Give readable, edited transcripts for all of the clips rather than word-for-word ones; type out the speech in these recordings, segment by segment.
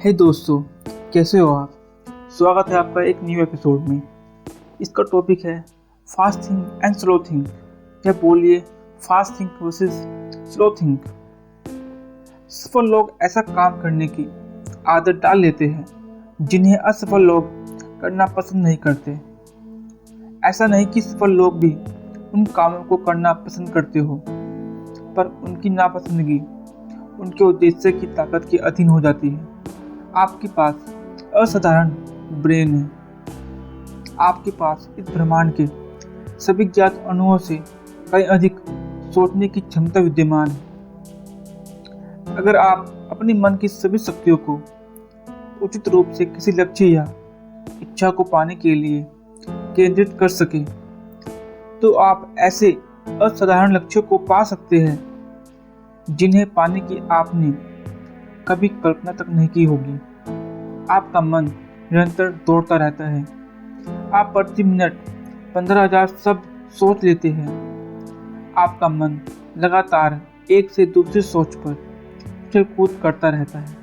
हे दोस्तों, कैसे हो आप। स्वागत है आपका एक न्यू एपिसोड में। इसका टॉपिक है fast think and slow think, या बोलिए fast think versus slow think. सफल लोग ऐसा काम करने की आदत डाल लेते हैं जिन्हें असफल लोग करना पसंद नहीं करते। ऐसा नहीं कि सफल लोग भी उन कामों को करना पसंद करते हो, पर उनकी नापसंदगी उनके उद्देश्य की ताकत के अधीन हो जाती है। आपके पास असाधारण ब्रेन है। आपके पास इस ब्रह्मांड के सभी ज्ञात अणुओं से कहीं अधिक सोचने की क्षमता विद्यमान है। अगर आप अपने मन की सभी शक्तियों को उचित रूप से किसी लक्ष्य या इच्छा को पाने के लिए केंद्रित कर सके, तो आप ऐसे असाधारण लक्ष्यों को पा सकते हैं जिन्हें पाने की आपने कभी कल्पना तक नहीं की होगी। आपका मन निरंतर दौड़ता रहता है। आप प्रति मिनट 15,000 शब्द सोच लेते हैं। आपका मन लगातार एक से दूसरी सोच पर उछल कूद करता रहता है।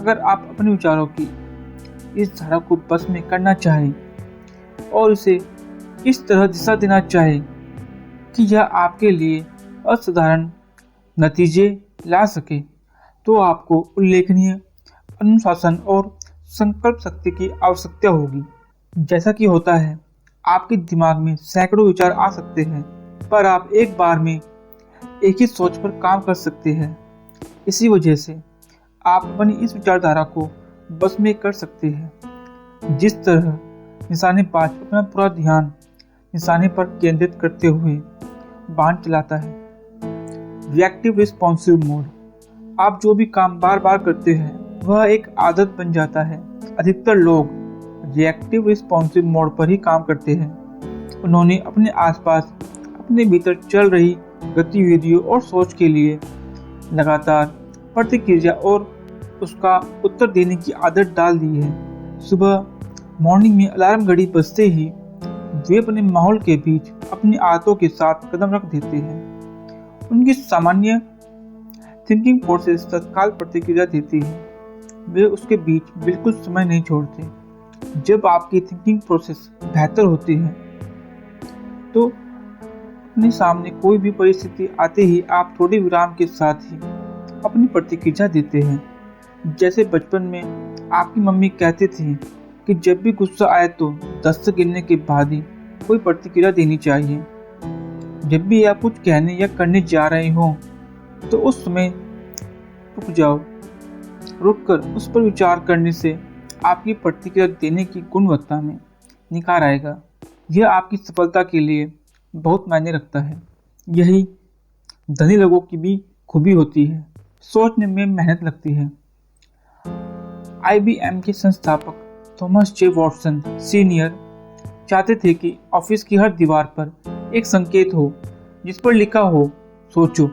अगर आप अपने विचारों की इस धारा को बस में करना चाहें और इसे इस तरह दिशा देना चाहें कि यह आपके लिए असाधारण नतीजे ला सके, तो आपको उल्लेखनीय अनुशासन और संकल्प शक्ति की आवश्यकता होगी। जैसा कि होता है, आपके दिमाग में सैकड़ों विचार आ सकते हैं, पर आप एक बार में एक ही सोच पर काम कर सकते हैं। इसी वजह से आप अपनी इस विचारधारा को बस में कर सकते हैं। जिस तरह निशानेबाज अपना पूरा ध्यान निशाने पर केंद्रित करते हुए बाण चलाता है। Reactive responsive mode. आप जो भी काम बार बार करते हैं वह एक आदत बन जाता है। अधिकतर लोग रिएक्टिव रिस्पॉन्सिव मोड पर ही काम करते हैं। उन्होंने अपने आसपास अपने भीतर चल रही गतिविधियों और सोच के लिए लगातार प्रतिक्रिया और उसका उत्तर देने की आदत डाल दी है। सुबह मॉर्निंग में अलार्म घड़ी बजते ही वे अपने माहौल के बीच अपनी आदतों के साथ कदम रख देते हैं। उनकी सामान्य थिंकिंग प्रोसेस तत्काल प्रतिक्रिया देती है। वे उसके बीच बिल्कुल समय नहीं छोड़ते। जब आपकी थिंकिंग प्रोसेस बेहतर होती है तो अपने सामने कोई भी परिस्थिति आते ही आप थोड़े विराम के साथ ही अपनी प्रतिक्रिया देते हैं। जैसे बचपन में आपकी मम्मी कहती थी कि जब भी गुस्सा आए तो 10 गिनने के बाद ही कोई प्रतिक्रिया देनी चाहिए। जब भी आप कुछ कहने या करने जा रहे हो तो उस समय रुक जाओ। रुककर उस पर विचार करने से आपकी प्रतिक्रिया देने की गुणवत्ता में निखार आएगा। यह आपकी सफलता के लिए बहुत मायने रखता है। यही धनी लोगों की भी खूबी होती है। सोचने में मेहनत लगती है। IBM के संस्थापक थॉमस जे वॉटसन सीनियर चाहते थे कि ऑफिस की हर दीवार पर एक संकेत हो जिस पर लिखा हो सोचो।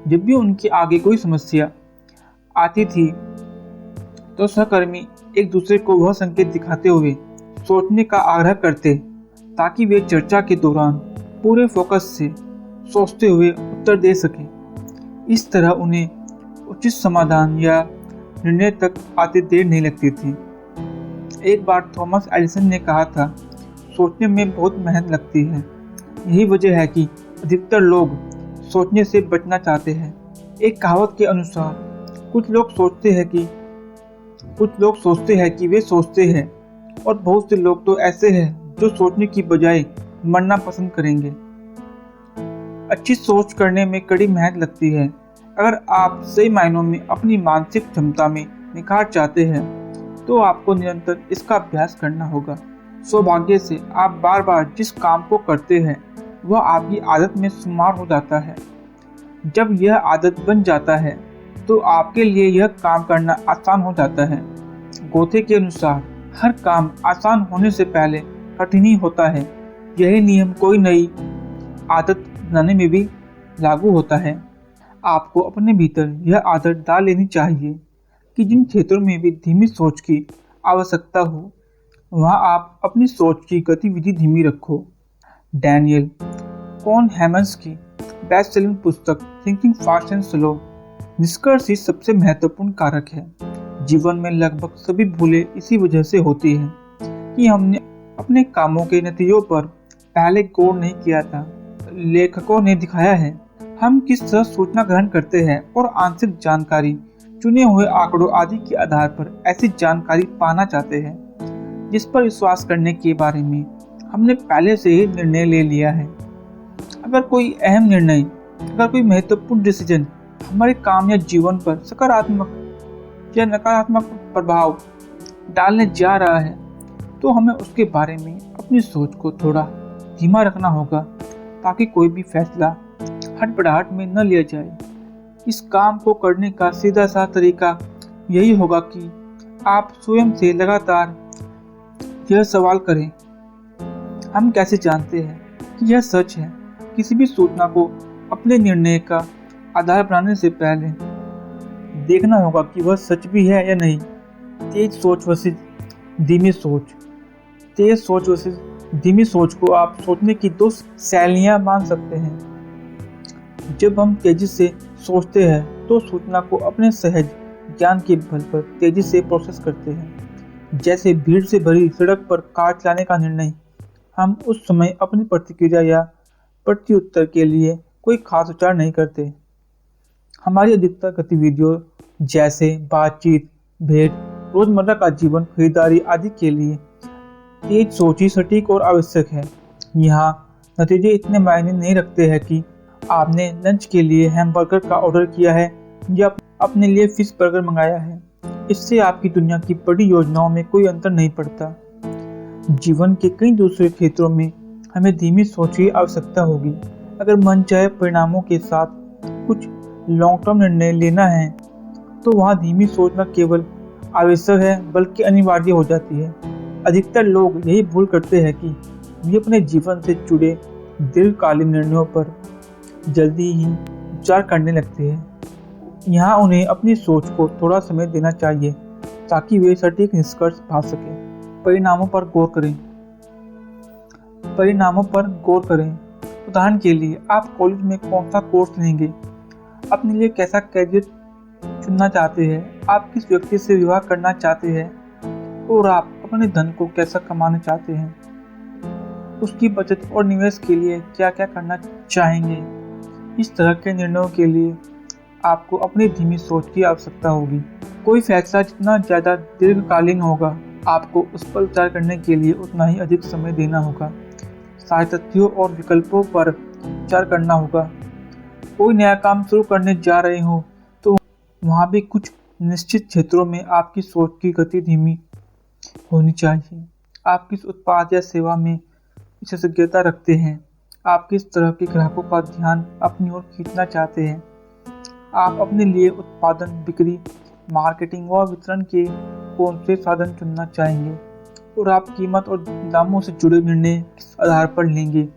जब भी उनके आगे कोई समस्या आती थी तो सहकर्मी एक दूसरे को वह संकेत दिखाते हुए सोचने का आग्रह करते, ताकि वे चर्चा के दौरान पूरे फोकस से सोचते हुए उत्तर दे सके। इस तरह उन्हें उचित समाधान या निर्णय तक आते देर नहीं लगती थी। एक बार थॉमस एडिसन ने कहा था, सोचने में बहुत मेहनत लगती है। यही वजह है कि अधिकतर लोग सोचने से बचना चाहते हैं। एक कहावत के अनुसार कुछ लोग सोचते हैं कि वे सोचते हैं, और बहुत से लोग तो ऐसे हैं जो सोचने की बजाय मरना पसंद करेंगे। अच्छी सोच करने में कड़ी मेहनत लगती है। अगर आप सही मायनों में अपनी मानसिक क्षमता में निखार चाहते हैं तो आपको निरंतर इसका अभ्यास करना होगा। सौभाग्य से आप बार बार जिस काम को करते हैं वह आपकी आदत में शुमार हो जाता है। जब यह आदत बन जाता है तो आपके लिए यह काम करना आसान हो जाता है। गोथे के अनुसार हर काम आसान होने से पहले कठिन ही होता है। यही नियम कोई नई आदत बनाने में भी लागू होता है। आपको अपने भीतर यह आदत डाल लेनी चाहिए कि जिन क्षेत्रों में भी धीमी सोच की आवश्यकता हो वहाँ आप अपनी सोच की गतिविधि धीमी रखो। डैनियल कॉनहेमन्स की बेस्ट सेलिंग पुस्तक थिंकिंग फास्ट एंड स्लो निष्कर्ष ही सबसे महत्वपूर्ण कारक है। जीवन में लगभग सभी भूलें इसी वजह से होती हैं कि हमने अपने कामों के नतीजों पर पहले गौर नहीं किया था। लेखकों ने दिखाया है हम किस तरह सूचना ग्रहण करते हैं और आंशिक जानकारी, चुने हुए आंकड़ों आदि के आधार पर ऐसी जानकारी पाना चाहते हैं जिस पर विश्वास करने के बारे में हमने पहले से ही निर्णय ले लिया है। अगर कोई अहम निर्णय, अगर कोई महत्वपूर्ण डिसीजन हमारे काम या जीवन पर सकारात्मक या नकारात्मक प्रभाव डालने जा रहा है तो हमें उसके बारे में अपनी सोच को थोड़ा धीमा रखना होगा ताकि कोई भी फैसला हड़बड़ाहट में न लिया जाए। इस काम को करने का सीधा सा तरीका यही होगा कि आप स्वयं से लगातार यह सवाल करें, हम कैसे जानते हैं कि यह सच है। किसी भी सूचना को अपने निर्णय का आधार बनाने से पहले देखना होगा कि वह सच भी है या नहीं। तेज सोच वर्सेस धीमी सोच। तेज सोच वर्सेस धीमी सोच को आप सोचने की दो शैलियां मान सकते हैं। जब हम तेजी से सोचते हैं तो सूचना को अपने सहज ज्ञान के बल पर तेजी से प्रोसेस करते हैं। जैसे भीड़ से भरी सड़क पर कार चलाने का निर्णय, हम उस समय अपनी प्रतिक्रिया या प्रत्युत्तर के लिए कोई खास विचार नहीं करते। हमारी अधिकतर गतिविधियों जैसे बातचीत, भेंट, रोजमर्रा का जीवन, खरीदारी आदि के लिए तेज सोच ही सटीक और आवश्यक है। यहाँ नतीजे इतने मायने नहीं रखते हैं कि आपने लंच के लिए हैमबर्गर का ऑर्डर किया है या अपने लिए फिश बर्गर मंगाया है। इससे आपकी दुनिया की बड़ी योजनाओं में कोई अंतर नहीं पड़ता। जीवन के कई दूसरे क्षेत्रों में हमें धीमी सोच की आवश्यकता होगी। अगर मनचाहे परिणामों के साथ कुछ लॉन्ग टर्म निर्णय लेना है तो वहाँ धीमी सोच न केवल आवश्यक है बल्कि अनिवार्य हो जाती है। अधिकतर लोग यही भूल करते हैं कि वे अपने जीवन से जुड़े दीर्घकालीन निर्णयों पर जल्दी ही विचार करने लगते हैं। यहाँ उन्हें अपनी सोच को थोड़ा समय देना चाहिए ताकि वे सटीक निष्कर्ष पा सकें। परिणामों पर गौर करें। परिणामों पर गौर करें। उदाहरण के लिए, आप कॉलेज में कौन सा कोर्स लेंगे, अपने लिए कैसा कैरियर चुनना चाहते हैं, आप किस व्यक्ति से विवाह करना चाहते हैं और आप अपने धन को कैसा कमाना चाहते हैं, उसकी बचत और निवेश के लिए क्या क्या करना चाहेंगे। इस तरह के निर्णयों के लिए आपको अपनी धीमी सोच की आवश्यकता होगी। कोई फैसला जितना ज़्यादा दीर्घकालीन होगा, आपको उस पर विचार करने के लिए उतना ही अधिक समय देना होगा। सारे तथ्यों और विकल्पों पर विचार करना होगा। कोई नया काम शुरू करने जा रहे हो तो वहाँ भी कुछ निश्चित क्षेत्रों में आपकी सोच की गति धीमी होनी चाहिए। आप किस उत्पाद या सेवा में विशेषज्ञता रखते हैं, आप किस तरह के ग्राहकों का ध्यान अपनी ओर खींचना चाहते हैं, आप अपने लिए उत्पादन, बिक्री, मार्केटिंग और वितरण के कौन से साधन चुनना चाहेंगे और आप कीमत और दामों से जुड़े निर्णय किस आधार पर लेंगे।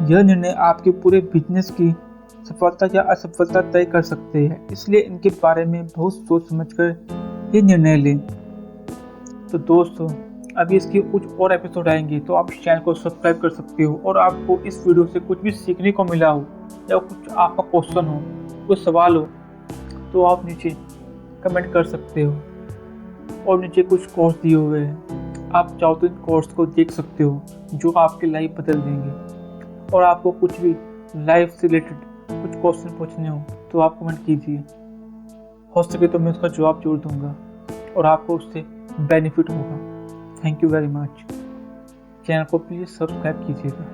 यह निर्णय आपके पूरे बिजनेस की सफलता या असफलता तय कर सकते हैं, इसलिए इनके बारे में बहुत सोच समझकर ये निर्णय लें। तो दोस्तों, अभी इसके कुछ और एपिसोड आएंगे तो आप चैनल को सब्सक्राइब कर सकते हो। और आपको इस वीडियो से कुछ भी सीखने को मिला हो या कुछ आपका क्वेश्चन हो, कुछ सवाल हो तो आप नीचे कमेंट कर सकते हो। और नीचे कुछ कोर्स दिए हुए हैं, आप चाहो तो इन कोर्स को देख सकते हो जो आपकी लाइफ बदल देंगे। और आपको कुछ भी लाइफ से रिलेटेड कुछ क्वेश्चन पूछने हो तो आप कमेंट कीजिए। हो सके तो मैं उसका जवाब जरूर दूंगा और आपको उससे बेनिफिट होगा। Thank you very much. Channel को प्लीज़ सब्सक्राइब कीजिएगा।